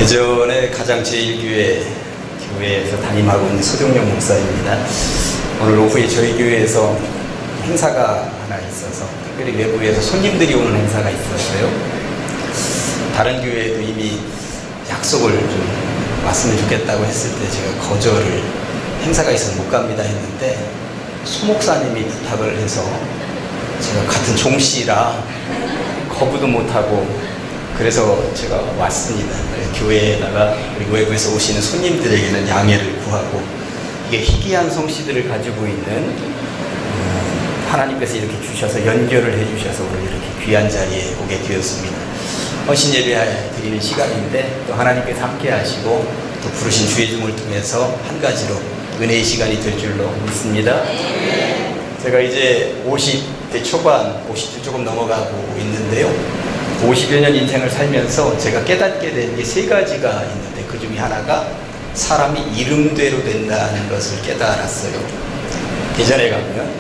대전의 가장 교회에서 담임하고 있는 소정용 목사입니다. 오늘 오후에 저희 교회에서 행사가 하나 있어서 특별히 외부에서 손님들이 오는 행사가 있었어요. 다른 교회에도 이미 약속을 좀 왔으면 좋겠다고 했을 때 제가 거절을, 행사가 있어서 못 갑니다 했는데 소 목사님이 부탁을 해서 제가 같은 종씨라 거부도 못하고 그래서 제가 왔습니다. 교회에다가 그리고 외부에서 오시는 손님들에게는 양해를 구하고, 이게 희귀한 성씨들을 가지고 있는 하나님께서 이렇게 주셔서 연결을 해주셔서 오늘 이렇게 귀한 자리에 오게 되었습니다. 헌신 예배 드리는 시간인데 또 하나님께서 함께 하시고 또 부르신 주의 종을 통해서 한 가지로 은혜의 시간이 될 줄로 믿습니다. 제가 이제 50대 초반, 50대 조금 넘어가고 있는데요. 50여 년 인생을 살면서 제가 깨닫게 된 게 세 가지가 있는데 그 중에 하나가 사람이 이름대로 된다는 것을 깨달았어요. 대전에 가면,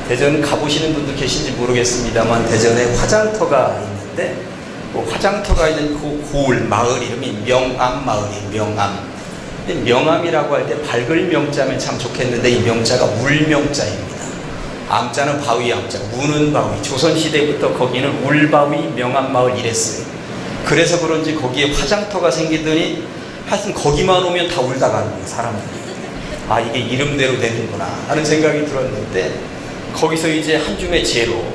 대전 가보시는 분도 계신지 모르겠습니다만 대전에 화장터가 있는데 그 화장터가 있는 그 고을 마을 이름이 명암마을이에요. 명암. 명암이라고 할 때 밝을 명자면 참 좋겠는데 이 명자가 울명자입니다. 암자는 바위 암자, 우는 바위. 조선시대부터 거기는 울바위 명암마을 이랬어요. 그래서 그런지 거기에 화장터가 생기더니 하여튼 거기만 오면 다 울다 가는 거예요, 사람들이. 아, 이게 이름대로 되는구나 하는 생각이 들었는데 거기서 이제 한 줌의 재로,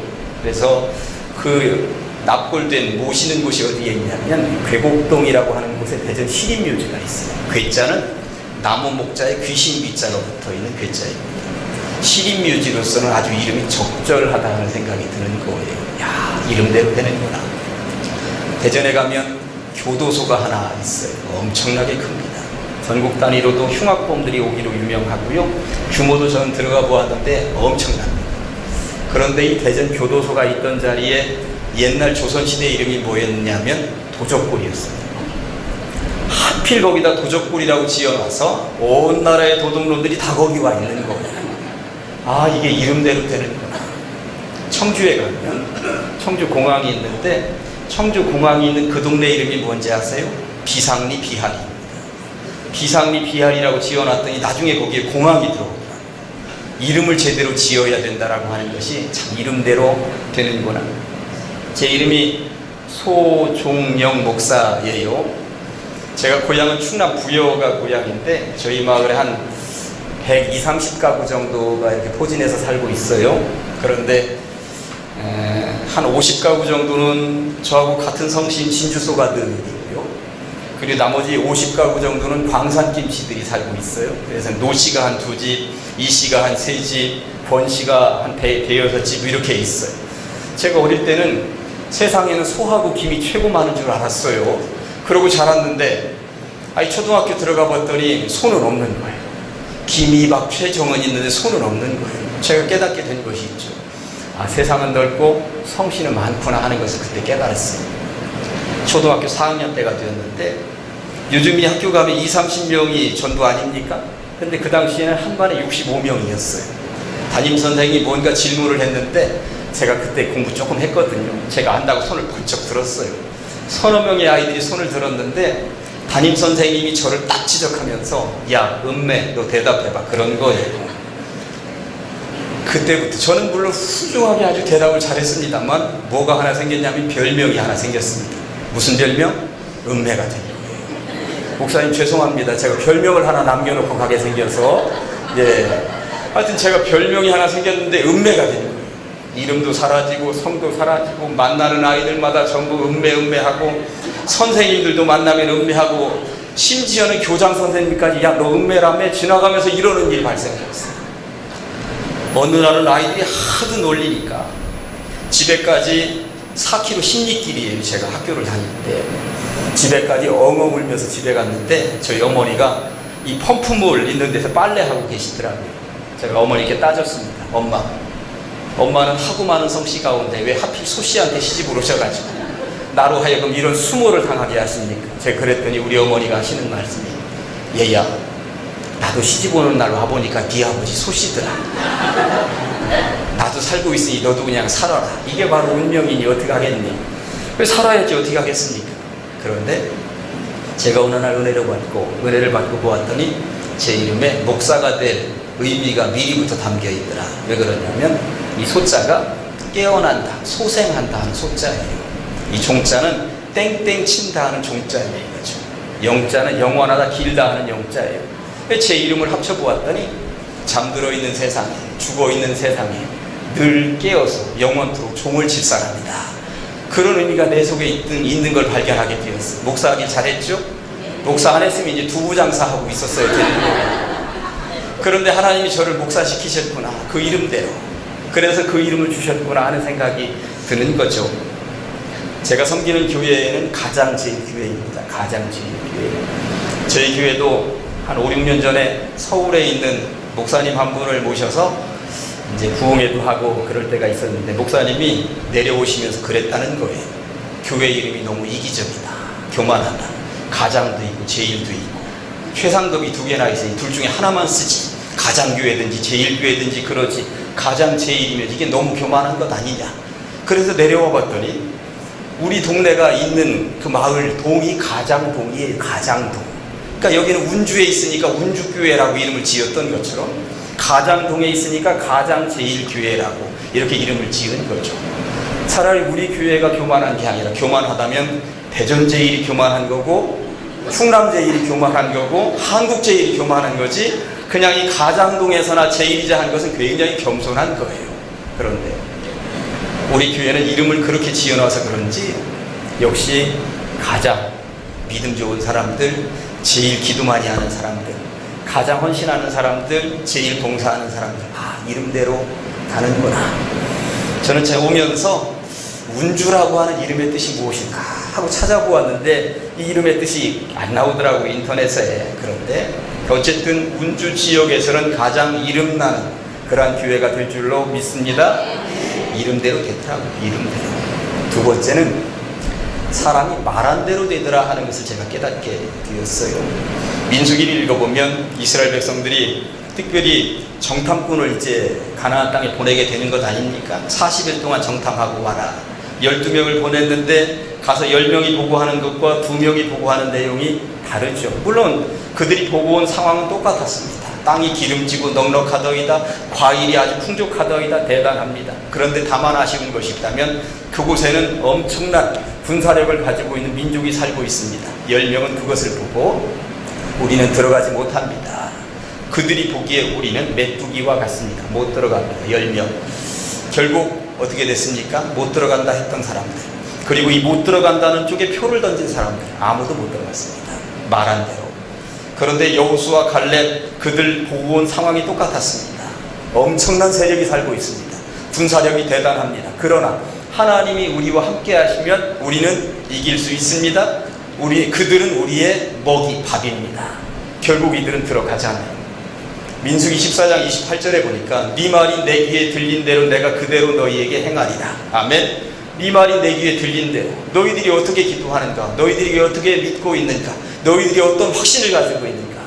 그래서 그 납골된 모시는 곳이 어디에 있냐면 괴곡동이라고 하는 곳에 대전 시립묘지가 있어요. 괴자는 나무 목자에 귀신 귀자가 붙어있는 괴자입니다. 시립묘지로서는 아주 이름이 적절하다는 생각이 드는 거예요. 야, 이름대로 되는구나. 대전에 가면 교도소가 하나 있어요. 엄청나게 큽니다. 전국 단위로도 흉악범들이 오기로 유명하고요. 규모도 저는 들어가 보았는데 엄청납니다. 그런데 이 대전 교도소가 있던 자리에 옛날 조선시대 이름이 뭐였냐면 도적골이었습니다. 하필 거기다 도적골이라고 지어놔서 온 나라의 도둑놈들이 다 거기 와 있는 거예요. 아, 이게 이름대로 되는구나. 청주에 가면 청주 공항이 있는데 청주 공항이 있는 그 동네 이름이 뭔지 아세요? 비상리 비할입니다. 비상리 비할이라고 지어놨더니 나중에 거기에 공항이 들어오더라고요. 이름을 제대로 지어야 된다라고 하는 것이 참 이름대로 되는구나. 제 이름이 소종영 목사예요. 제가 고향은 충남 부여가 고향인데 저희 마을에 한 120, 30가구 정도가 이렇게 포진해서 살고 있어요. 그런데 한 50가구 정도는 저하고 같은 성씨인 진주소가들이고요. 그리고 나머지 50가구 정도는 광산김씨들이 살고 있어요. 그래서 노씨가 한 2집, 이씨가 한 3집, 권씨가 한 대여섯 집 이렇게 있어요. 제가 어릴 때는 세상에는 소하고 김이 최고 많은 줄 알았어요. 그러고 자랐는데 초등학교 들어가 봤더니 소는 없는 거예요. 김이 막 최정은 있는데 소는 없는 거예요. 제가 깨닫게 된 것이 있죠. 아, 세상은 넓고 성씨는 많구나 하는 것을 그때 깨달았어요. 초등학교 4학년 때가 되었는데 요즘이 학교 가면 20, 30명이 전부 아닙니까? 근데 그 당시에는 한 반에 65명이었어요. 담임선생님이 뭔가 질문을 했는데 제가 그때 공부 조금 했거든요. 제가 안다고 손을 번쩍 들었어요. 서너 명의 아이들이 손을 들었는데 담임선생님이 저를 딱 지적하면서 야, 은매, 너 대답해봐. 그런 거예요. 그때부터 저는 물론 훌륭하게 아주 대답을 잘했습니다만 뭐가 하나 생겼냐면 별명이 하나 생겼습니다. 무슨 별명? 은매가 된 거예요. 목사님 죄송합니다. 제가 별명을 하나 남겨놓고 가게 생겨서 하여튼 제가 별명이 하나 생겼는데 은매가 된 거예요. 이름도 사라지고 성도 사라지고 만나는 아이들마다 전부 은매하고 선생님들도 만나면 은매하고 심지어는 교장 선생님까지 야, 너 은매라며 지나가면서 이러는 일이 발생했어요. 어느 날은 아이들이 하도 놀리니까 집에까지 4km 십리길이에요. 제가 학교를 다닐 때 집에까지 엉엉 울면서 집에 갔는데 저희 어머니가 이 펌프물 있는 데서 빨래하고 계시더라고요. 제가 어머니께 따졌습니다. 엄마는 하고 많은 성씨 가운데 왜 하필 소씨한테 시집을 오셔가지고 나로 하여금 이런 수모를 당하게 하십니까? 제가 그랬더니 우리 어머니가 하시는 말씀이 얘야, 나도 시집 오는 날 와보니까 네 아버지 소씨더라. 나도 살고 있으니 너도 그냥 살아라. 이게 바로 운명이니 어떻게 하겠니? 왜 살아야지 어떻게 하겠습니까? 그런데 제가 어느 날 은혜를 받고 보았더니 제 이름에 목사가 될 의미가 미리부터 담겨 있더라. 왜 그러냐면 이 소자가 깨어난다, 소생한다 하는 소자예요. 이 종자는 땡땡 친다 하는 종자예요. 영자는 영원하다, 길다 하는 영자예요. 제 이름을 합쳐보았더니 잠들어 있는 세상에, 죽어 있는 세상에 늘 깨어서 영원토록 종을 칠 사람이다. 그런 의미가 내 속에 있는 걸 발견하게 되었어요. 목사하기 잘했죠? 목사 안 했으면 이제 두부장사하고 있었어야 되는 거예요. 그런데 하나님이 저를 목사시키셨구나, 그 이름대로. 그래서 그 이름을 주셨구나 하는 생각이 드는 거죠. 제가 섬기는 교회는 가장제일교회입니다. 가장제일교회. 저희 교회도 한 5, 6년 전에 서울에 있는 목사님 한 분을 모셔서 이제 부흥회도 하고 그럴 때가 있었는데, 목사님이 내려오시면서 그랬다는 거예요. 교회 이름이 너무 이기적이다, 교만하다. 가장도 있고 제일도 있고 최상급이 2개나 있으니 둘 중에 하나만 쓰지. 가장교회든지 제일교회든지 그러지. 가장 제일이면 이게 너무 교만한 것 아니냐. 그래서 내려와 봤더니 우리 동네가 있는 그 마을 동이 가장동이에요. 가장동. 그러니까 여기는 운주에 있으니까 운주교회라고 이름을 지었던 것처럼 가장동에 있으니까 가장제일교회라고 이렇게 이름을 지은 거죠. 차라리 우리 교회가 교만한 게 아니라, 교만하다면 대전제일이 교만한 거고 충남제일이 교만한 거고 한국제일이 교만한 거지, 그냥 이 가장동에서나 제일이자 한 것은 굉장히 겸손한 거예요. 그런데 우리 교회는 이름을 그렇게 지어놔서 그런지 역시 가장 믿음 좋은 사람들, 제일 기도 많이 하는 사람들, 가장 헌신하는 사람들, 제일 봉사하는 사람들, 이름대로 가는구나. 저는 제가 오면서 운주라고 하는 이름의 뜻이 무엇일까 하고 찾아보았는데 이 이름의 뜻이 안 나오더라고요, 인터넷에. 그런데 어쨌든 운주 지역에서는 가장 이름나는 그러한 교회가 될 줄로 믿습니다. 이름대로 됐더라고요. 이름대로. 두 번째는 사람이 말한 대로 되더라 하는 것을 제가 깨닫게 되었어요. 민수기를 읽어보면 이스라엘 백성들이 특별히 정탐꾼을 이제 가나안 땅에 보내게 되는 것 아닙니까? 40일 동안 정탐하고 와라. 12명을 보냈는데 가서 10명이 보고하는 것과 2명이 보고하는 내용이 다르죠. 물론 그들이 보고 온 상황은 똑같았습니다. 땅이 기름지고 넉넉하더이다, 과일이 아주 풍족하더이다, 대단합니다. 그런데 다만 아쉬운 것이 있다면 그곳에는 엄청난 군사력을 가지고 있는 민족이 살고 있습니다. 10명은 그것을 보고 우리는 들어가지 못합니다. 그들이 보기에 우리는 메뚜기와 같습니다. 못 들어갑니다. 10명. 결국 어떻게 됐습니까? 못 들어간다 했던 사람들, 그리고 이 못 들어간다는 쪽에 표를 던진 사람들, 아무도 못 들어갔습니다. 말한 대로. 그런데 여호수아, 갈렙, 그들 보고 온 상황이 똑같았습니다. 엄청난 세력이 살고 있습니다. 군사력이 대단합니다. 그러나 하나님이 우리와 함께 하시면 우리는 이길 수 있습니다. 그들은 우리의 먹이, 밥입니다. 결국 이들은 들어가잖아요. 민수기 14장 28절에 보니까 네 말이 내 귀에 들린 대로 내가 그대로 너희에게 행하리라. 아멘. 네 말이 내 귀에 들린 대로. 너희들이 어떻게 기도하는가, 너희들이 어떻게 믿고 있는가, 너희들이 어떤 확신을 가지고 있는가,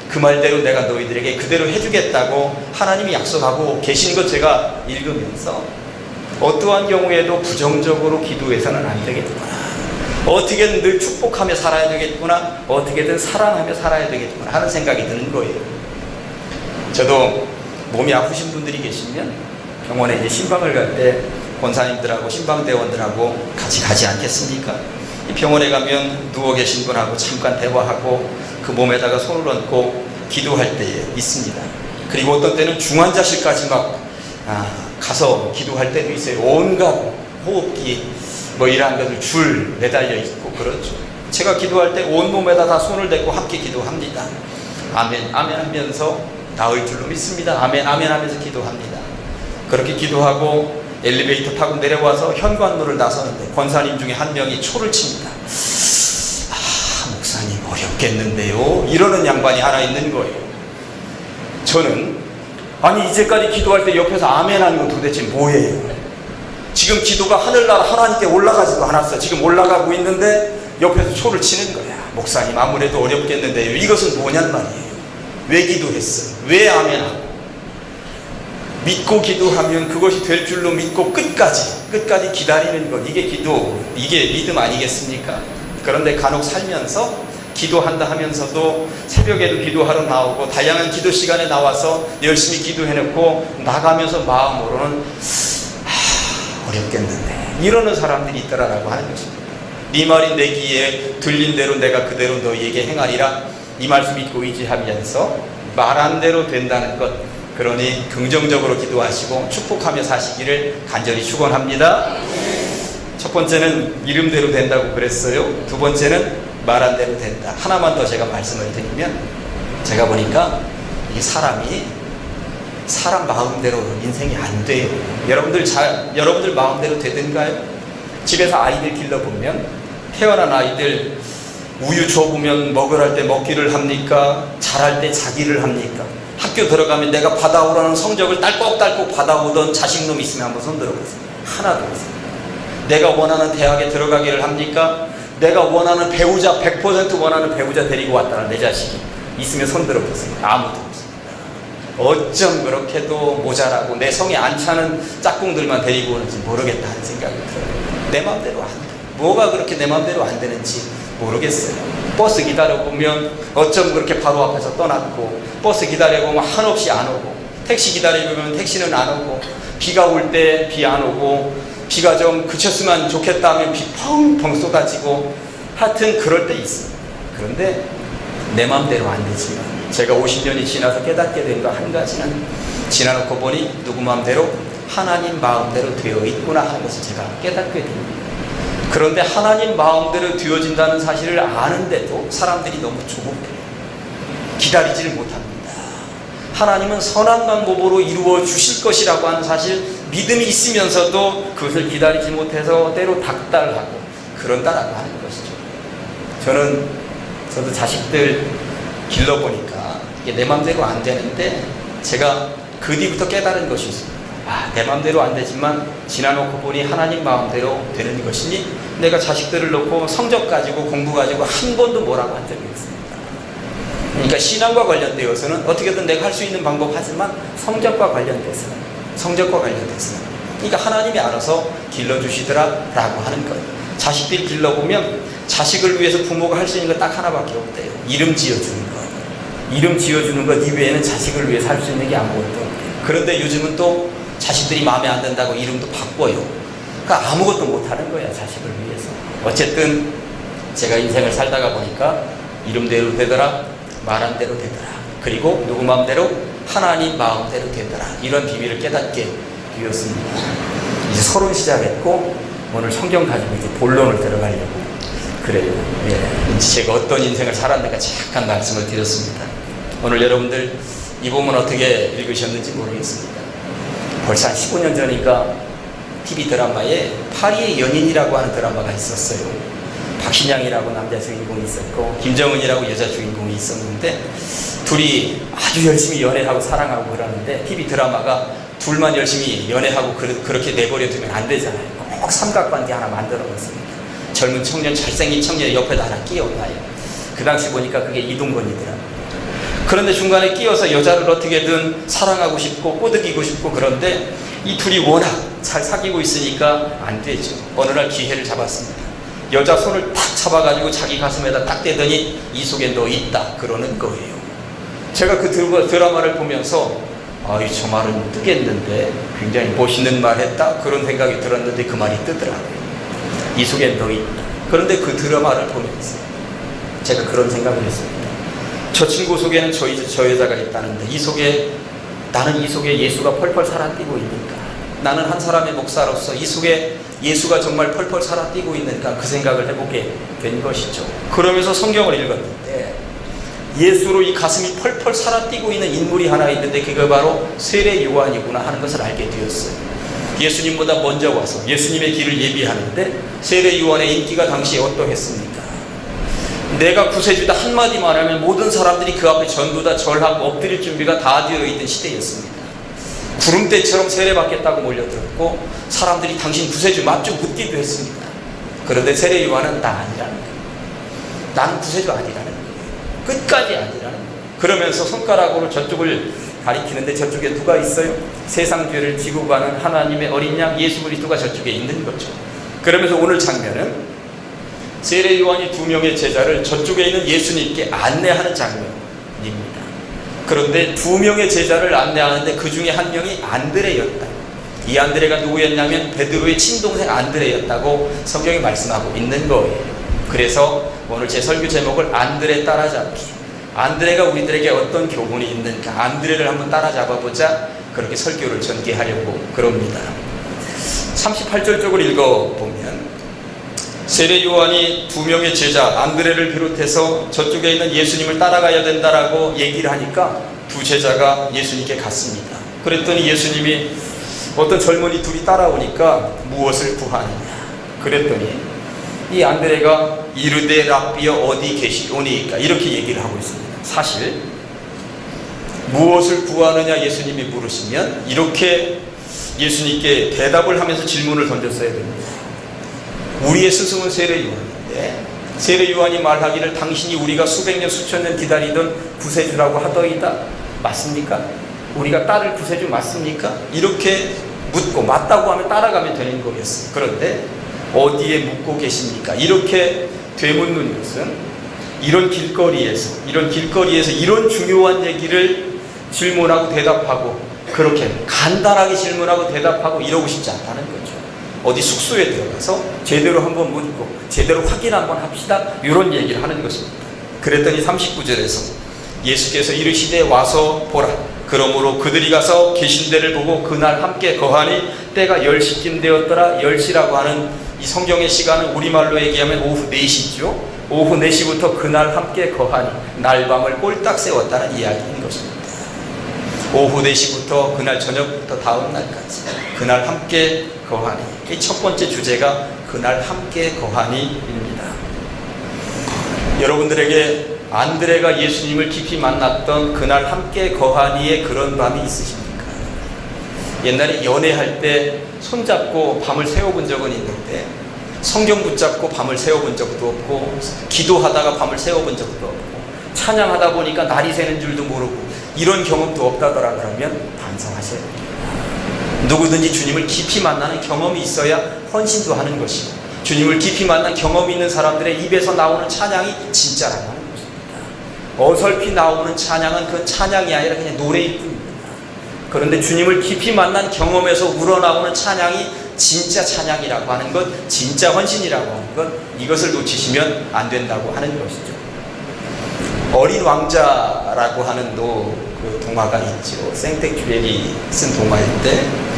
그 말대로 내가 너희들에게 그대로 해주겠다고 하나님이 약속하고 계신 것 제가 읽으면서 어떠한 경우에도 부정적으로 기도해서는 안 되겠구나, 어떻게든 늘 축복하며 살아야 되겠구나, 어떻게든 사랑하며 살아야 되겠구나 하는 생각이 드는 거예요. 저도 몸이 아프신 분들이 계시면 병원에 이제 신방을 갈 때 권사님들하고 신방대원들하고 같이 가지 않겠습니까? 이 병원에 가면 누워 계신 분하고 잠깐 대화하고 그 몸에다가 손을 얹고 기도할 때에 있습니다. 그리고 어떤 때는 중환자실까지 막 가서 기도할 때도 있어요. 온갖 호흡기 이러한 것들 줄 매달려 있고 그렇죠. 제가 기도할 때 온몸에다 다 손을 대고 함께 기도합니다. 아멘 아멘 하면서 나을 줄로 믿습니다. 아멘 아멘 하면서 기도합니다. 그렇게 기도하고 엘리베이터 타고 내려와서 현관문을 나서는데 권사님 중에 한 명이 초를 칩니다. 목사님 어렵겠는데요, 이러는 양반이 하나 있는 거예요. 저는 아니 이제까지 기도할 때 옆에서 아멘 하는 건 도대체 뭐예요? 지금 기도가 하늘나라 하나님께 올라가지도 않았어. 지금 올라가고 있는데 옆에서 초를 치는 거야. 목사님 아무래도 어렵겠는데요, 이것은 뭐냔 말이에요. 왜 기도했어? 왜 아멘하고? 믿고 기도하면 그것이 될 줄로 믿고 끝까지 기다리는 것, 이게 기도, 이게 믿음 아니겠습니까? 그런데 간혹 살면서 기도한다 하면서도 새벽에도 기도하러 나오고 다양한 기도 시간에 나와서 열심히 기도해놓고 나가면서 마음으로는 어렵겠는데 이러는 사람들이 있더라라고 하는 것입니다. 네 말이 내 귀에 들린 대로 내가 그대로 너희에게 행하리라. 이 말씀 믿고 의지하면서 말한 대로 된다는 것, 그러니 긍정적으로 기도하시고 축복하며 사시기를 간절히 축원합니다. 첫 번째는 이름대로 된다고 그랬어요. 두 번째는 말한 대로 된다. 하나만 더 제가 말씀을 드리면, 제가 보니까 이 사람이 사람 마음대로 인생이 안 돼요. 여러분들 마음대로 되든가요? 집에서 아이들 길러보면 태어난 아이들 우유 줘보면 먹으랄 때 먹기를 합니까? 잘할 때 자기를 합니까? 학교 들어가면 내가 받아오라는 성적을 딸꾹딸꾹 받아오던 자식놈 있으면 한번 손 들어보세요. 하나도 없어요. 내가 원하는 대학에 들어가기를 합니까? 내가 원하는 배우자, 100% 원하는 배우자 데리고 왔다는 내 자식이 있으면 손 들어보세요. 아무도 없습니다. 어쩜 그렇게도 모자라고 내 성에 안 차는 짝꿍들만 데리고 오는지 모르겠다 하는 생각이 들어요. 내 마음대로 안 돼. 뭐가 그렇게 내 마음대로 안 되는지 모르겠어요. 버스 기다려보면 어쩜 그렇게 바로 앞에서 떠났고, 버스 기다려보면 한없이 안 오고, 택시 기다려보면 택시는 안 오고, 비가 올 때 비 안 오고, 비가 좀 그쳤으면 좋겠다 하면 비 펑펑 쏟아지고, 하여튼 그럴 때 있어요. 그런데 내 마음대로 안 되지만 제가 50년이 지나서 깨닫게 된 거 한 가지는, 지나놓고 보니 누구 마음대로? 하나님 마음대로 되어 있구나 하는 것을 제가 깨닫게 됩니다. 그런데 하나님 마음대로 되어진다는 사실을 아는데도 사람들이 너무 조급해요. 기다리지를 못합니다. 하나님은 선한 방법으로 이루어 주실 것이라고 하는 사실, 믿음이 있으면서도 그것을 기다리지 못해서 때로 닥달하고 그런다라고 하는 것이죠. 저도 자식들 길러보니까 이게 내 마음대로 안 되는데, 제가 그 뒤부터 깨달은 것이 있습니다. 내 마음대로 안 되지만 지나놓고 보니 하나님 마음대로 되는 것이니, 내가 자식들을 놓고 성적 가지고 공부 가지고 한 번도 뭐라고 한 적이 없습니다. 그러니까 신앙과 관련되어서는 어떻게든 내가 할 수 있는 방법 하지만 성적과 관련돼서는 그러니까 하나님이 알아서 길러주시더라라고 하는 거예요. 자식들 길러보면 자식을 위해서 부모가 할 수 있는 건 딱 하나밖에 없대요. 이름 지어주는 것. 이름 지어주는 것 이외에는 자식을 위해서 할 수 있는 게 아무것도 없대요. 그런데 요즘은 또 자식들이 마음에 안 든다고 이름도 바꿔요. 그러니까 아무것도 못하는 거야, 자식을 위해서. 어쨌든 제가 인생을 살다가 보니까 이름대로 되더라, 말한 대로 되더라, 그리고 누구 마음대로? 하나님 마음대로 되더라. 이런 비밀을 깨닫게 되었습니다. 이제 서론 시작했고 오늘 성경 가지고 이제 본론을 들어가려고 그래요. 이제 제가 어떤 인생을 살았는가 잠깐 말씀을 드렸습니다. 오늘 여러분들 이 본문 어떻게 읽으셨는지 모르겠습니다. 벌써 한 15년 전이니까 TV 드라마에 파리의 연인이라고 하는 드라마가 있었어요. 박신양이라고 남자 주인공이 있었고 김정은이라고 여자 주인공이 있었는데, 둘이 아주 열심히 연애하고 사랑하고 그러는데, TV 드라마가 둘만 열심히 연애하고 그렇게 내버려 두면 안 되잖아요. 꼭 삼각관계 하나 만들어 놓습니다. 젊은 청년, 잘생긴 청년 옆에다 하나 끼워놔요. 그 당시 보니까 그게 이동건이더라고요. 그런데 중간에 끼어서 여자를 어떻게든 사랑하고 싶고 꼬드기고 싶고, 그런데 이 둘이 워낙 잘 사귀고 있으니까 안 되죠. 어느 날 기회를 잡았습니다. 여자 손을 탁 잡아가지고 자기 가슴에다 딱 대더니 이 속에 너 있다 그러는 거예요. 제가 그 드라마를 보면서 저 말은 뜨겠는데, 굉장히 멋있는 말 했다 그런 생각이 들었는데 그 말이 뜨더라고요. 이 속에 너 있다. 그런데 그 드라마를 보면서 제가 그런 생각을 했습니다. 저 친구 속에는 저 여자가 있다는데 나는 이 속에 예수가 펄펄 살아뛰고 있는가? 나는 한 사람의 목사로서 이 속에 예수가 정말 펄펄 살아뛰고 있는가? 그 생각을 해보게 된 것이죠. 그러면서 성경을 읽었는데 예수로 이 가슴이 펄펄 살아뛰고 있는 인물이 하나 있는데, 그게 바로 세례 요한이구나 하는 것을 알게 되었어요. 예수님보다 먼저 와서 예수님의 길을 예비하는데 세례 요한의 인기가 당시에 어떠했습니까? 내가 구세주다 한마디만 하면 모든 사람들이 그 앞에 전부 다 절하고 엎드릴 준비가 다 되어 있던 시대였습니다. 구름대처럼 세례받겠다고 몰려들었고, 사람들이 당신 구세주 맞죠? 묻기도 했습니다. 그런데 세례 요한은 나 아니라는 거예요. 나는 구세주 아니라는 거예요. 끝까지 아니라는 거예요. 그러면서 손가락으로 저쪽을 가리키는데 저쪽에 누가 있어요? 세상 죄를 지고 가는 하나님의 어린 양 예수 그리스도가 저쪽에 있는 거죠. 그러면서 오늘 장면은 세례 요한이 2명의 제자를 저쪽에 있는 예수님께 안내하는 장면입니다. 그런데 2명의 제자를 안내하는데 그 중에 한 명이 안드레였다. 이 안드레가 누구였냐면 베드로의 친동생 안드레였다고 성경이 말씀하고 있는 거예요. 그래서 오늘 제 설교 제목을 안드레 따라잡기. 안드레가 우리들에게 어떤 교훈이 있는가, 안드레를 한번 따라잡아보자, 그렇게 설교를 전개하려고 그럽니다. 38절 쪽을 읽어보면 세례 요한이 2명의 제자 안드레를 비롯해서 저쪽에 있는 예수님을 따라가야 된다라고 얘기를 하니까 2 제자가 예수님께 갔습니다. 그랬더니 예수님이 어떤 젊은이 둘이 따라오니까 무엇을 구하느냐 그랬더니 이 안드레가 이르되 랍비여 어디 계시오니까 이렇게 얘기를 하고 있습니다. 사실 무엇을 구하느냐 예수님이 물으시면 이렇게 예수님께 대답을 하면서 질문을 던졌어야 됩니다. 우리의 스승은 세례 요한인데 세례 요한이 말하기를 당신이 우리가 수백 년 수천 년 기다리던 구세주라고 하더이다. 맞습니까? 우리가 따를 구세주 맞습니까? 이렇게 묻고 맞다고 하면 따라가면 되는 거였어요. 그런데 어디에 묻고 계십니까? 이렇게 되묻는 것은 이런 길거리에서 이런 중요한 얘기를 질문하고 대답하고 그렇게 간단하게 질문하고 대답하고 이러고 싶지 않다는 거죠. 어디 숙소에 들어가서 제대로 한번 묻고 제대로 확인 한번 합시다, 이런 얘기를 하는 것입니다. 그랬더니 39절에서 예수께서 이르시되 와서 보라. 그러므로 그들이 가서 계신 데를 보고 그날 함께 거하니 때가 10시쯤 되었더라. 10시라고 하는 이 성경의 시간은 우리말로 얘기하면 오후 4시죠. 오후 4시부터 그날 함께 거하니 날밤을 꼴딱 세웠다는 이야기인 것입니다. 오후 4시부터 그날 저녁부터 다음 날까지 그날 함께 거하니, 이 첫 번째 주제가 그날 함께 거하니입니다. 여러분들에게 안드레가 예수님을 깊이 만났던 그날 함께 거하니에 그런 밤이 있으십니까? 옛날에 연애할 때 손잡고 밤을 새워본 적은 있는데 성경 붙잡고 밤을 새워본 적도 없고 기도하다가 밤을 새워본 적도 없고 찬양하다 보니까 날이 새는 줄도 모르고 이런 경험도 없다더라. 그러면 반성하셔야 됩니다. 누구든지 주님을 깊이 만나는 경험이 있어야 헌신도 하는 것이고 주님을 깊이 만난 경험이 있는 사람들의 입에서 나오는 찬양이 진짜라고 하는 것입니다. 어설피 나오는 찬양은 그건 찬양이 아니라 그냥 노래일 뿐입니다. 그런데 주님을 깊이 만난 경험에서 우러나오는 찬양이 진짜 찬양이라고 하는 것, 진짜 헌신이라고 하는 것, 이것을 놓치시면 안 된다고 하는 것이죠. 어린 왕자라고 하는 그 동화가 있죠. 생텍쥐렐이 쓴 동화인데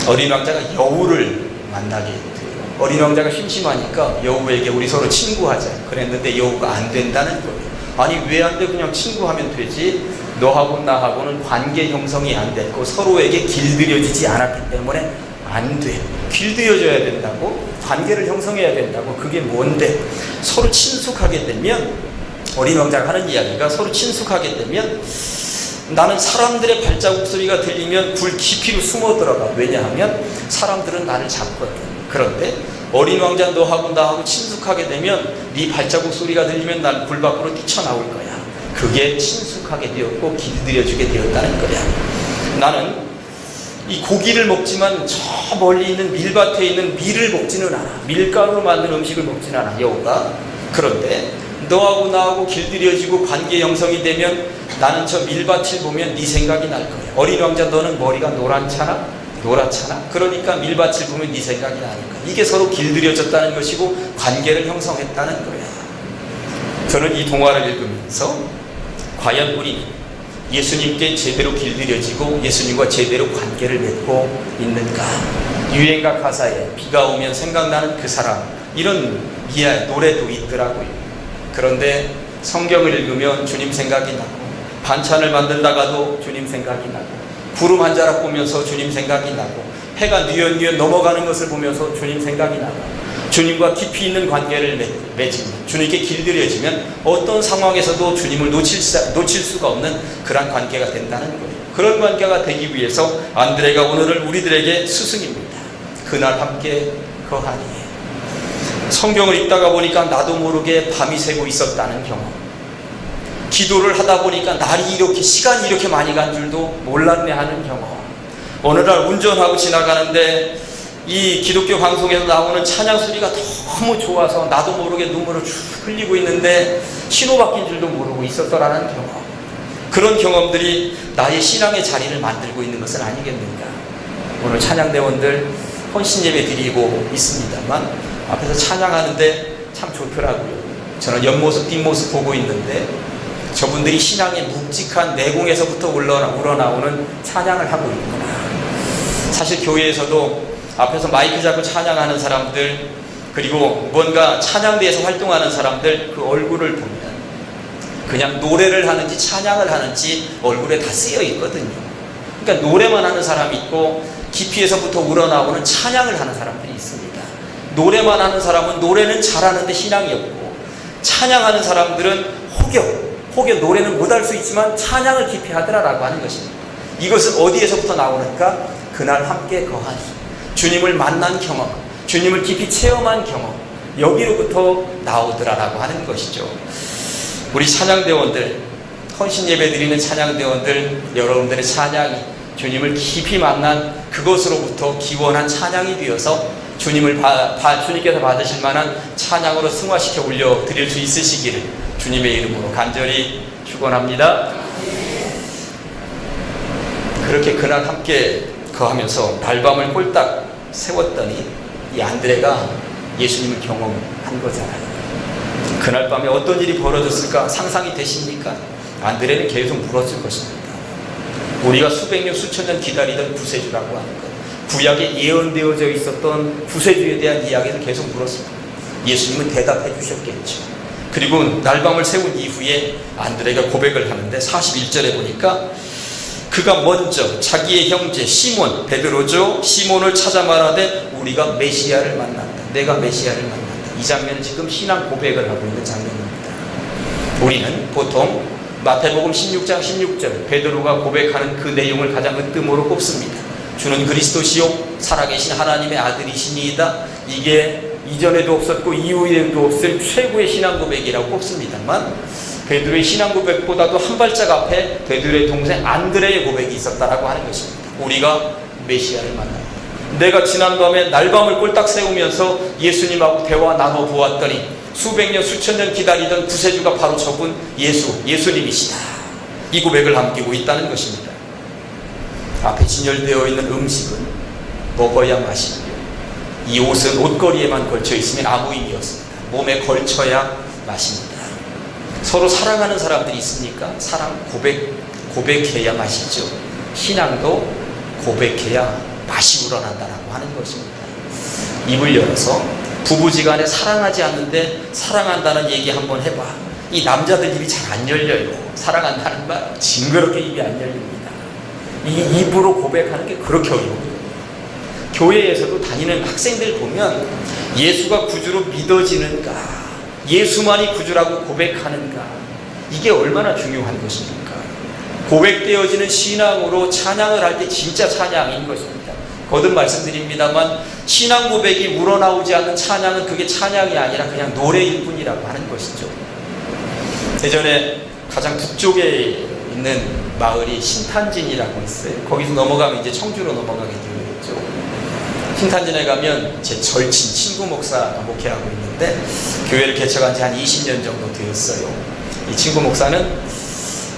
어린 왕자가 여우를 만나게 돼요. 어린 왕자가 심심하니까 여우에게 우리 서로 친구하자 그랬는데 여우가 안 된다는 거예요. 아니 왜 안 돼? 그냥 친구하면 되지. 너하고 나하고는 관계 형성이 안 됐고 서로에게 길들여지지 않았기 때문에 안 돼. 길들여져야 된다고, 관계를 형성해야 된다고. 그게 뭔데? 서로 친숙하게 되면, 어린 왕자가 하는 이야기가 서로 친숙하게 되면 나는 사람들의 발자국 소리가 들리면 굴 깊이로 숨어 들어가. 왜냐하면 사람들은 나를 잡거든. 그런데 어린 왕자 너하고 나하고 친숙하게 되면 네 발자국 소리가 들리면 난 굴 밖으로 뛰쳐나올 거야. 그게 친숙하게 되었고 길들여지게 되었다는 거야. 나는 이 고기를 먹지만 저 멀리 있는 밀밭에 있는 밀을 먹지는 않아. 밀가루로 만든 음식을 먹지는 않아, 여우가. 그런데 너하고 나하고 길들여지고 관계 형성이 되면 나는 저 밀밭을 보면 네 생각이 날 거야. 어린 왕자 너는 머리가 노랗잖아? 그러니까 밀밭을 보면 네 생각이 나는 거야. 이게 서로 길들여졌다는 것이고 관계를 형성했다는 거야. 저는 이 동화를 읽으면서 과연 우리는 예수님께 제대로 길들여지고 예수님과 제대로 관계를 맺고 있는가? 유행가 가사에 비가 오면 생각나는 그 사람, 이런 노래도 있더라고요. 그런데 성경을 읽으면 주님 생각이 나고, 반찬을 만들다가도 주님 생각이 나고, 구름 한 자락 보면서 주님 생각이 나고, 해가 뉘엿뉘엿 넘어가는 것을 보면서 주님 생각이 나고, 주님과 깊이 있는 관계를 맺으면, 주님께 길들여지면 어떤 상황에서도 주님을 놓칠 수가 없는 그런 관계가 된다는 거예요. 그런 관계가 되기 위해서 안드레가 오늘은 우리들에게 스승입니다. 그날 함께 거하니. 성경을 읽다가 보니까 나도 모르게 밤이 새고 있었다는 경험, 기도를 하다 보니까 시간이 이렇게 많이 간 줄도 몰랐네 하는 경험, 어느 날 운전하고 지나가는데 이 기독교 방송에서 나오는 찬양 소리가 너무 좋아서 나도 모르게 눈물을 쭉 흘리고 있는데 신호바뀐 줄도 모르고 있었더라는 경험. 그런 경험들이 나의 신앙의 자리를 만들고 있는 것은 아니겠는가. 오늘 찬양대원들 헌신 예배 드리고 있습니다만 앞에서 찬양하는데 참 좋더라고요. 저는 옆모습 뒷모습 보고 있는데 저분들이 신앙의 묵직한 내공에서부터 우러나오는 찬양을 하고 있구나. 사실 교회에서도 앞에서 마이크 잡고 찬양하는 사람들, 그리고 뭔가 찬양대에서 활동하는 사람들 그 얼굴을 보면 그냥 노래를 하는지 찬양을 하는지 얼굴에 다 쓰여 있거든요. 그러니까 노래만 하는 사람이 있고 깊이에서부터 우러나오는 찬양을 하는 사람들이 있습니다. 노래만 하는 사람은 노래는 잘하는데 신앙이 없고, 찬양하는 사람들은 혹여 노래는 못할 수 있지만 찬양을 깊이 하더라라고 하는 것입니다. 이것은 어디에서부터 나오는가? 그날 함께 거하니, 주님을 만난 경험, 주님을 깊이 체험한 경험, 여기로부터 나오더라라고 하는 것이죠. 우리 찬양대원들, 헌신 예배 드리는 찬양대원들, 여러분들의 찬양이 주님을 깊이 만난 그것으로부터 기원한 찬양이 되어서 주님께서 받으실 만한 찬양으로 승화시켜 올려드릴 수 있으시기를 주님의 이름으로 간절히 축원합니다. 그렇게 그날 함께 거하면서 날밤을 꼴딱 세웠더니 이 안드레가 예수님을 경험한 거잖아요. 그날 밤에 어떤 일이 벌어졌을까 상상이 되십니까? 안드레는 계속 물었을 것입니다. 우리가 수백 년 수천 년 기다리던 구세주라고 하는 것, 구약에 예언되어져 있었던 구세주에 대한 이야기를 계속 물었을 겁니다. 예수님은 대답해 주셨겠죠. 그리고 날밤을 세운 이후에 안드레가 고백을 하는데 41절에 보니까 그가 먼저 자기의 형제 시몬, 베드로죠, 시몬을 찾아 말하되 우리가 메시아를 만났다. 내가 메시아를 만났다. 이 장면은 지금 신앙 고백을 하고 있는 장면입니다. 우리는 보통 마태복음 16장 16절 베드로가 고백하는 그 내용을 가장 으뜸으로 꼽습니다. 주는 그리스도시요 살아계신 하나님의 아들이시니이다. 이게 이전에도 없었고 이후에도 없을 최고의 신앙 고백이라고 꼽습니다만, 베드로의 신앙 고백보다도 한 발짝 앞에 베드로의 동생 안드레의 고백이 있었다라고 하는 것입니다. 우리가 메시아를 만났다. 내가 지난밤에 날밤을 꼴딱 세우면서 예수님하고 대화 나눠보았더니 수백 년 수천 년 기다리던 구세주가 바로 저분 예수님이시다. 이 고백을 남기고 있다는 것입니다. 앞에 진열되어 있는 음식은 먹어야 마시고요, 이 옷은 옷걸이에만 걸쳐 있으면 아무 의미 없습니다. 몸에 걸쳐야 마십니다. 서로 사랑하는 사람들이 있습니까? 사랑 고백해야 마시죠. 신앙도 고백해야 맛이 우러난다라고 하는 것입니다. 입을 열어서 부부지간에 사랑하지 않는데 사랑한다는 얘기 한번 해봐. 이 남자들 입이 잘 안 열려요. 사랑한다는 말 징그럽게 입이 안 열립니다. 이 입으로 고백하는 게 그렇게 어려워요. 교회에서도 다니는 학생들 보면 예수가 구주로 믿어지는가, 예수만이 구주라고 고백하는가, 이게 얼마나 중요한 것입니까? 고백되어지는 신앙으로 찬양을 할 때 진짜 찬양인 것입니다. 거듭 말씀드립니다만 신앙 고백이 우러나오지 않는 찬양은 그게 찬양이 아니라 그냥 노래일 뿐이라고 하는 것이죠. 예전에 가장 북쪽에 있는 마을이 신탄진이라고 있어요. 거기서 넘어가면 이제 청주로 넘어가게 되어 있죠. 신탄진에 가면 제 절친 친구 목사가 목회하고 있는데 교회를 개척한 지 한 20년 정도 되었어요. 이 친구 목사는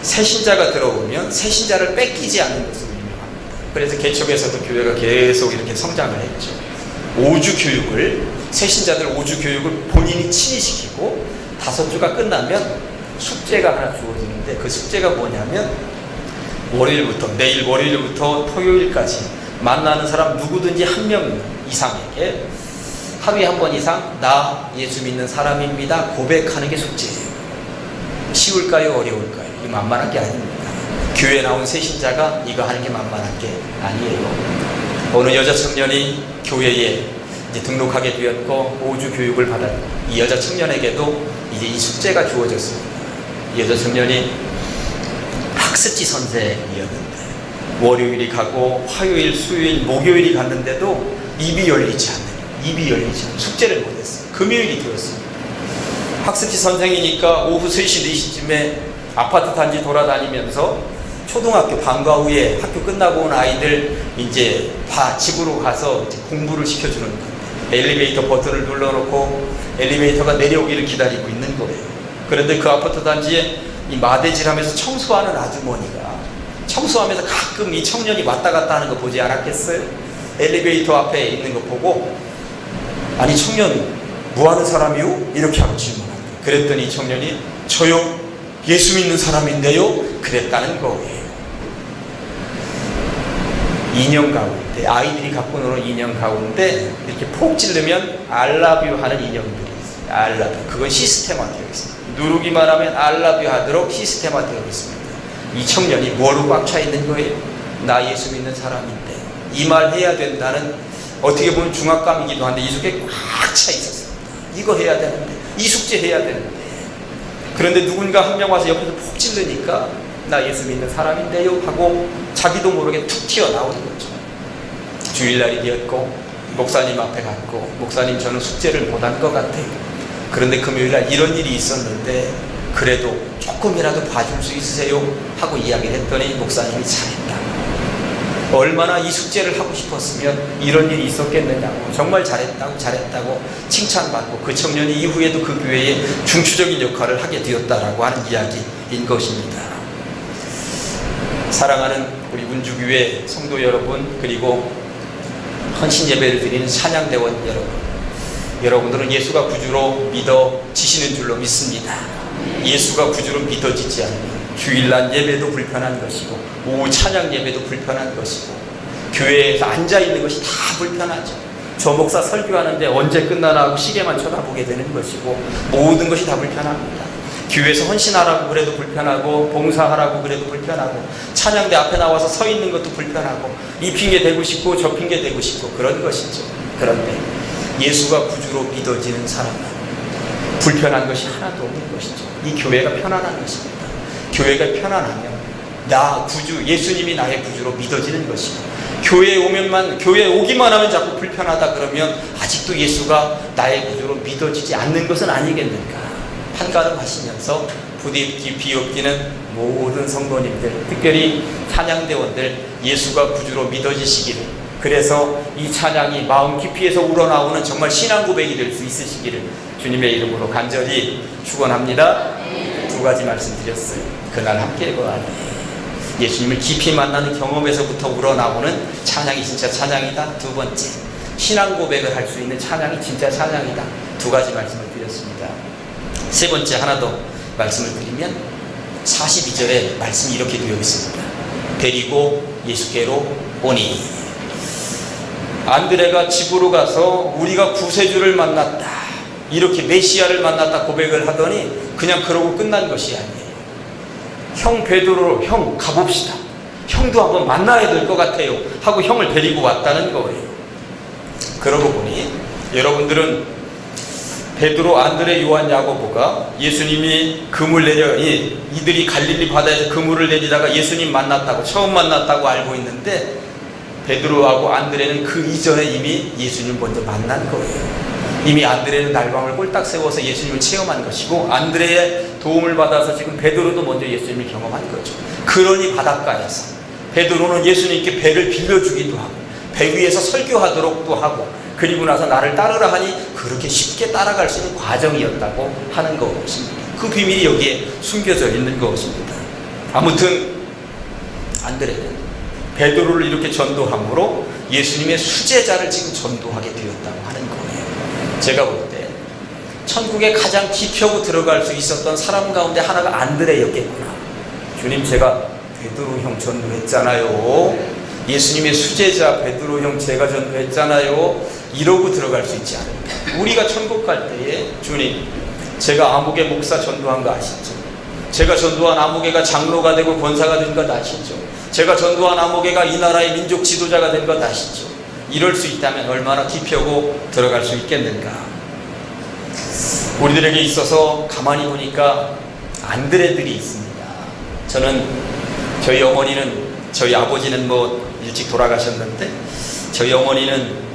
새신자가 들어오면 새신자를 뺏기지 않는 것으로 유명합니다. 그래서 개척에서도 교회가 계속 이렇게 성장을 했죠. 5주 교육을, 새신자들 5주 교육을 본인이 친히 시키고 5주가 끝나면 숙제가 하나 주어지는데 그 숙제가 뭐냐면 내일 월요일부터 토요일까지 만나는 사람 누구든지 한 명 이상에게 하루에 한 번 이상 나 예수 믿는 사람입니다 고백하는 게 숙제예요. 쉬울까요? 어려울까요? 이거 만만한 게 아닙니다. 교회에 나온 새신자가 이거 하는 게 만만한 게 아니에요. 어느 여자 청년이 교회에 이제 등록하게 되었고 5주 교육을 받았고 이 여자 청년에게도 이제 이 숙제가 주어졌습니다. 이 여자 청년이 학습지 선생이었는데 월요일이 가고 화요일, 수요일, 목요일이 갔는데도 입이 열리지 않는 숙제를 못했어요. 금요일이 되었습니다. 학습지 선생이니까 오후 3시, 4시쯤에 아파트 단지 돌아다니면서 초등학교 방과 후에 학교 끝나고 온 아이들 이제 다 집으로 가서 이제 공부를 시켜주는 거예요. 엘리베이터 버튼을 눌러놓고 엘리베이터가 내려오기를 기다리고 있는 거예요. 그런데 그 아파트 단지에 이 마대질하면서 청소하는 아주머니가 청소하면서 가끔 이 청년이 왔다 갔다 하는 거 보지 않았겠어요? 엘리베이터 앞에 있는 거 보고 아니 청년 뭐 하는 사람이요? 이렇게 하고 질문한 거예요. 그랬더니 이 청년이 저요? 예수 믿는 사람인데요? 그랬다는 거예요. 인형 가운데 아이들이 갖고 노는 인형 가운데 이렇게 폭 찌르면 알라뷰 하는 인형들이 있어요. 알라뷰. 그건 시스템화되어 있습니다. 누르기만 하면 알라뷰 하도록 시스템화되어 있습니다. 이 청년이 뭐로 꽉 차 있는 거예요? 나 예수 믿는 사람인데 이 말 해야 된다는 어떻게 보면 중압감이기도 한데 이 속에 꽉 차 있었습니다. 이거 해야 되는데 이 숙제 해야 되는데 그런데 누군가 한 명 와서 옆에서 폭 찌르니까 나 예수 믿는 사람인데요 하고 자기도 모르게 툭 튀어나오는 거죠. 주일날이 되었고 목사님 앞에 갔고 목사님 저는 숙제를 못한 것 같아요. 그런데 금요일날 이런 일이 있었는데 그래도 조금이라도 봐줄 수 있으세요? 하고 이야기를 했더니 목사님이 잘했다. 얼마나 이 숙제를 하고 싶었으면 이런 일이 있었겠느냐고 정말 잘했다고 칭찬받고 그 청년이 이후에도 그 교회에 중추적인 역할을 하게 되었다라고 하는 이야기인 것입니다. 사랑하는 우리 운주교회 성도 여러분 그리고 헌신 예배를 드리는 찬양대원 여러분, 여러분들은 예수가 구주로 믿어지시는 줄로 믿습니다. 예수가 구주로 믿어지지 않으면 주일날 예배도 불편한 것이고 오후 찬양 예배도 불편한 것이고 교회에서 앉아있는 것이 다 불편하죠. 저 목사 설교하는데 언제 끝나나 하고 시계만 쳐다보게 되는 것이고 모든 것이 다 불편합니다. 교회에서 헌신하라고 그래도 불편하고 봉사하라고 그래도 불편하고 찬양대 앞에 나와서 서 있는 것도 불편하고 이 핑계 대고 싶고 저 핑계 대고 싶고 그런 것이죠. 그런데 예수가 구주로 믿어지는 사람은 불편한 것이 하나도 없는 것이죠. 이 교회가 편안한 것입니다. 교회가 편안하면 나 구주 예수님이 나의 구주로 믿어지는 것이고 교회에 오기만 하면 자꾸 불편하다 그러면 아직도 예수가 나의 구주로 믿어지지 않는 것은 아니겠는가. 한가름 하시면서 부디 비옵기는 모든 성도님들 특별히 찬양대원들 예수가 구주로 믿어지시기를 그래서 이 찬양이 마음 깊이에서 우러나오는 정말 신앙 고백이 될 수 있으시기를 주님의 이름으로 간절히 축원합니다. 두 가지 말씀드렸어요. 그날 함께 거하니 예수님을 깊이 만나는 경험에서부터 우러나오는 찬양이 진짜 찬양이다. 두 번째 신앙 고백을 할 수 있는 찬양이 진짜 찬양이다. 두 가지 말씀을 드렸습니다. 세 번째 하나 더 말씀을 드리면 42절에 말씀이 이렇게 되어 있습니다. 데리고 예수께로 오니 안드레가 집으로 가서 우리가 구세주를 만났다 이렇게 메시아를 만났다 고백을 하더니 그냥 그러고 끝난 것이 아니에요. 형 베드로 형 가봅시다. 형도 한번 만나야 될 것 같아요 하고 형을 데리고 왔다는 거예요. 그러고 보니 여러분들은 베드로, 안드레, 요한, 야고보가 예수님이 이들이 갈릴리 바다에서 그물을 내리다가 예수님 만났다고 처음 만났다고 알고 있는데 베드로하고 안드레는 그 이전에 이미 예수님 먼저 만난 거예요. 이미 안드레는 날방을 꼴딱 세워서 예수님을 체험한 것이고 안드레의 도움을 받아서 지금 베드로도 먼저 예수님을 경험한 거죠. 그러니 바닷가에서 베드로는 예수님께 배를 빌려주기도 하고 배 위에서 설교하도록도 하고 그리고 나서 나를 따르라 하니 그렇게 쉽게 따라갈 수 있는 과정이었다고 하는 것입니다. 그 비밀이 여기에 숨겨져 있는 것입니다. 아무튼 안드레는 베드로를 이렇게 전도함으로 예수님의 수제자를 지금 전도하게 되었다고 하는 거예요. 제가 볼 때 천국에 가장 깊이하고 들어갈 수 있었던 사람 가운데 하나가 안드레였겠구나. 주님 제가 베드로 형 전도했잖아요. 예수님의 수제자 베드로 형 제가 전도했잖아요. 이러고 들어갈 수 있지 않을까. 우리가 천국 갈 때에 주님 제가 아무개 목사 전도한 거 아시죠? 제가 전도한 아무개가 장로가 되고 권사가 된 것 아시죠? 제가 전도한 아무개가 이 나라의 민족 지도자가 된 것 아시죠? 이럴 수 있다면 얼마나 깊이하고 들어갈 수 있겠는가. 우리들에게 있어서 가만히 보니까 안드레들이 있습니다. 저희 어머니는 저희 아버지는 일찍 돌아가셨는데 저희 어머니는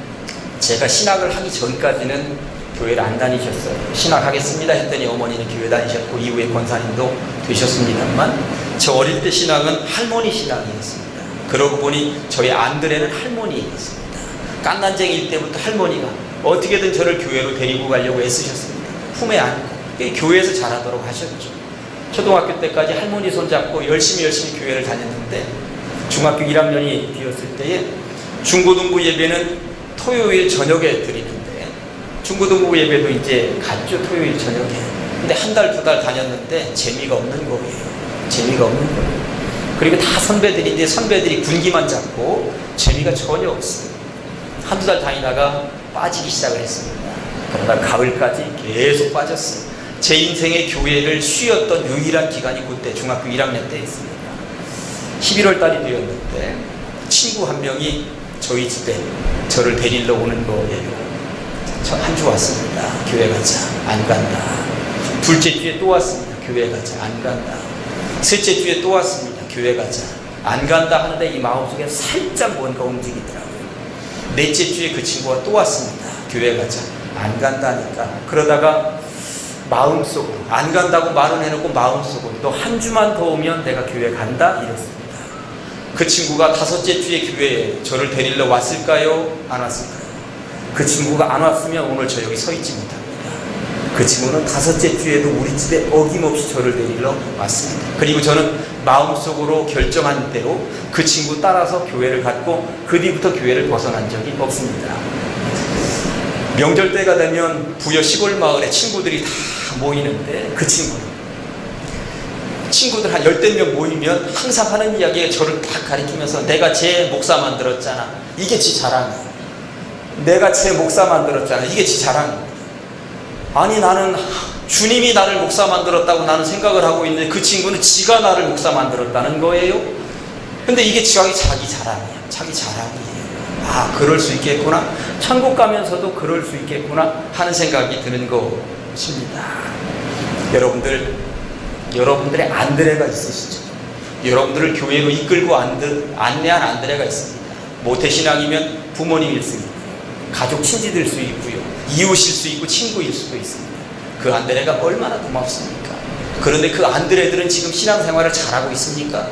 제가 신학을 하기 전까지는 교회를 안 다니셨어요. 신학하겠습니다 했더니 어머니는 교회 다니셨고 이후에 권사님도 되셨습니다만 저 어릴 때 신앙은 할머니 신앙이었습니다. 그러고 보니 저희 안드레는 할머니였습니다. 깐난쟁이일 때부터 할머니가 어떻게든 저를 교회로 데리고 가려고 애쓰셨습니다. 품에 안고 교회에서 자라도록 하셨죠. 초등학교 때까지 할머니 손잡고 열심히 교회를 다녔는데 중학교 1학년이 되었을 때에 중고등부 예배는 토요일 저녁에 드리는데 중고등부 예배도 이제 갔죠. 토요일 저녁에. 근데 한 달, 두 달 다녔는데 재미가 없는 거예요. 재미가 없는 거예요. 그리고 다 선배들인데 선배들이 군기만 잡고 재미가 전혀 없어요. 한두 달 다니다가 빠지기 시작을 했습니다. 그러다 가을까지 계속 빠졌어요. 제 인생의 교회를 쉬었던 유일한 기간이 그때 중학교 1학년 때였습니다. 11월 달이 되었는데 친구 한 명이 저희 집에 저를 데리러 오는 거예요. 저 한 주 왔습니다. 교회 가자. 안 간다. 둘째 주에 또 왔습니다. 교회 가자. 안 간다. 셋째 주에 또 왔습니다. 교회 가자. 안 간다 하는데 이 마음속에 살짝 뭔가 움직이더라고요. 넷째 주에 그 친구가 또 왔습니다. 교회 가자. 안 간다니까. 그러다가 마음속으로 안 간다고 말은 해놓고 마음속으로 너 한 주만 더 오면 내가 교회 간다 이랬습니다. 그 친구가 다섯째 주에 교회에 저를 데리러 왔을까요? 안 왔을까요? 그 친구가 안 왔으면 오늘 저 여기 서 있지 못합니다. 그 친구는 다섯째 주에도 우리 집에 어김없이 저를 데리러 왔습니다. 그리고 저는 마음속으로 결정한 대로 그 친구 따라서 교회를 갔고 그 뒤부터 교회를 벗어난 적이 없습니다. 명절 때가 되면 부여 시골 마을에 친구들이 다 모이는데 그 친구들 한 10명 모이면 항상 하는 이야기가 저를 딱 가리키면서 내가 제 목사 만들었잖아. 이게 지 자랑이야. 내가 제 목사 만들었잖아. 이게 지 자랑이야. 아니 나는 주님이 나를 목사 만들었다고 나는 생각을 하고 있는데 그 친구는 지가 나를 목사 만들었다는 거예요. 근데 이게 자기 자랑이야. 자기 자랑이에요. 아, 그럴 수 있겠구나. 천국 가면서도 그럴 수 있겠구나 하는 생각이 드는 것입니다. 여러분들의 안드레가 있으시죠. 여러분들을 교회로 이끌고 안내한 안드레가 있습니다. 모태신앙이면 부모님일 수 있고요. 가족 친지될 수 있고요. 이웃일 수 있고 친구일 수도 있습니다. 그 안드레가 얼마나 고맙습니까? 그런데 그 안드레들은 지금 신앙생활을 잘하고 있습니까?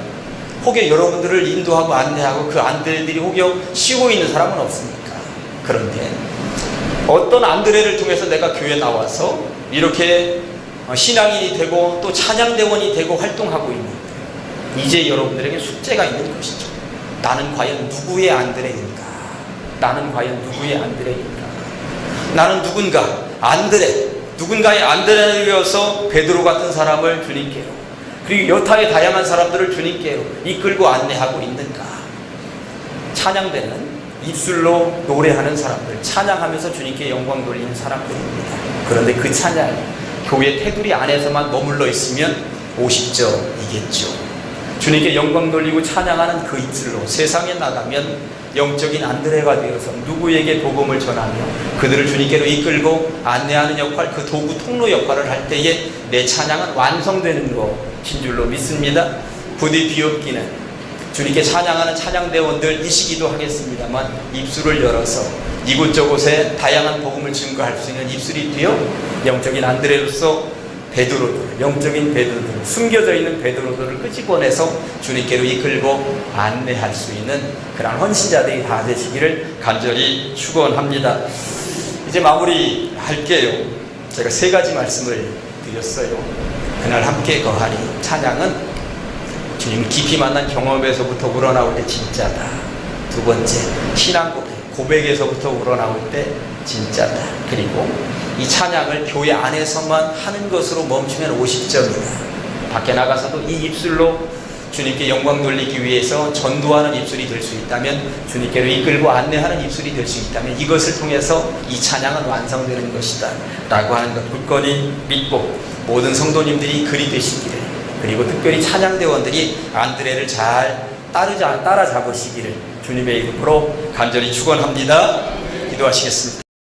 혹여 여러분들을 인도하고 안내하고 그 안드레들이 혹여 쉬고 있는 사람은 없습니까? 그런데 어떤 안드레를 통해서 내가 교회에 나와서 이렇게 신앙인이 되고 또 찬양대원이 되고 활동하고 있는데 이제 여러분들에게 숙제가 있는 것이죠. 나는 과연 누구의 안드레인가? 나는 과연 누구의 안드레인가? 나는 누군가의 안드레여서 베드로 같은 사람을 주님께로 그리고 여타의 다양한 사람들을 주님께로 이끌고 안내하고 있는가? 찬양대는 입술로 노래하는 사람들, 찬양하면서 주님께 영광 돌리는 사람들입니다. 그런데 그 찬양이 교회 테두리 안에서만 머물러 있으면 50점이겠죠. 주님께 영광 돌리고 찬양하는 그 입술로 세상에 나가면 영적인 안드레가 되어서 누구에게 복음을 전하며 그들을 주님께로 이끌고 안내하는 역할, 그 도구 통로 역할을 할 때에 내 찬양은 완성되는 것인 줄로 믿습니다. 부디 비옵기는 주님께 찬양하는 찬양대원들 이 시기도 하겠습니다만 입술을 열어서 이곳저곳에 다양한 복음을 증거할 수 있는 입술이 되어 영적인 안드레로서 베드로들, 영적인 베드로들, 숨겨져 있는 베드로들을 끄집어내서 주님께로 이끌고 안내할 수 있는 그런 헌신자들이 다 되시기를 간절히 축원합니다. 이제 마무리할게요. 제가 3가지 말씀을 드렸어요. 그날 함께 거하리. 찬양은 주님 깊이 만난 경험에서부터 우러나올 때 진짜다. 2번째, 신앙 고백에서부터 우러나올 때 진짜다. 그리고 이 찬양을 교회 안에서만 하는 것으로 멈추면 50점이다. 밖에 나가서도 이 입술로 주님께 영광 돌리기 위해서 전도하는 입술이 될 수 있다면, 주님께로 이끌고 안내하는 입술이 될 수 있다면 이것을 통해서 이 찬양은 완성되는 것이다 라고 하는 것 굳건히 믿고 모든 성도님들이 그리 되시기를, 그리고 특별히 찬양대원들이 안드레를 잘 따라잡으시기를 주님의 이름으로 간절히 축원합니다. 기도하시겠습니다.